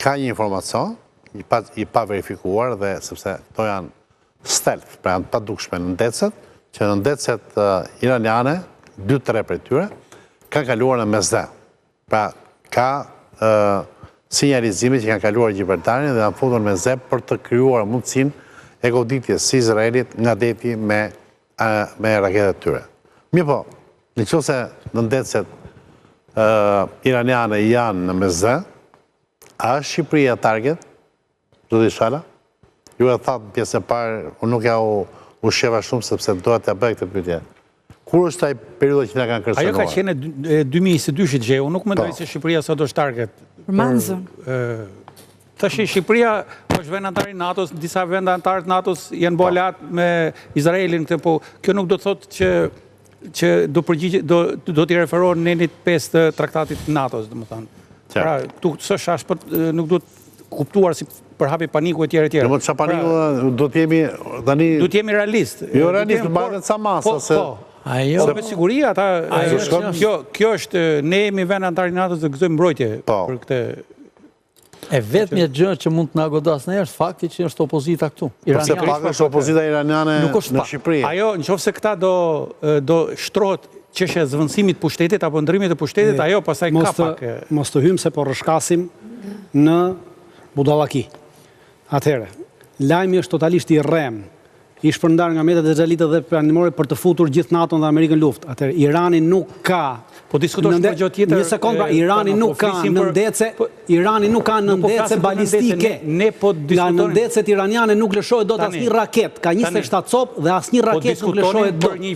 ka një informacion i pa verifikuar dhe sepse to janë stealth, pra janë pa dukshme në ndecet, që në ndecet iraniane, 2-3 për tyre, ka kaluar në mesdhe. Pra ka sinjalizime që kanë kaluar Gjibraltarin dhe janë futur në mesdhe për të krijuar mundësinë e goditjes si Izraelit nga deti me raketet tyre. Mirë po, në qoftë se në ndecet iraniane janë në mesdhe, a është Shqipëria target? Zoti Shala? Ju e thatë pjesë e parë, unë nuk ja u sheva shumë sepse doja t'ja bëj këtë pyetje. Kur është taj periudha që na kanë kërcënuar? Ajo ka qenë 2022 gjë, unë nuk mendoj se Shqipëria sot është target. Përmanzën. Tash Shqipëria është vend antar i NATO-s, disa vende antarë të NATO-s janë bërë aleat me Izraelin këtë, po kjo nuk do të thotë që do t'i referohen nenit 5 të traktatit të NATO-s, domethënë. Pra, s'është ashtë, nuk do të kuptuar si përhapi paniku e tjerë e tjerë. Në më të qa paniku do t'jemi... Do t'jemi realist. Jo realist, në bërë ca masa. Po, me siguri, ata... Kjo është, ne jemi vend antar i NATO-s dhe gëzojmë mbrojtje për këtë... E vetëmja gjë që mund të na godas në është fakti që është opozita këtu. Përse pak është opozita iraniane në Shqipëri. Ajo, në qoftë se këta do shtrohet çështja e zvendësimit pushtetit apo ndrimit të pushtetit, ajo pastaj ka pak... Mos të hymë se po rrëshkasim në budallaki. Atëherë, lajmi është totalisht i rrem, i shpërndar nga mjetet e xhalitë dhe pranimore për të futur gjithë NATO-n dhe Amerikën luftë. Atëherë, Irani nuk ka... Po diskutosh për gjë tjetër... Një sekond, pra, Irani nuk ka nëndece balistike. Nga nëndecet iraniane nuk lëshohet do të asnjë raket. Ka 27 copë dhe asnjë raket nuk lëshohet do.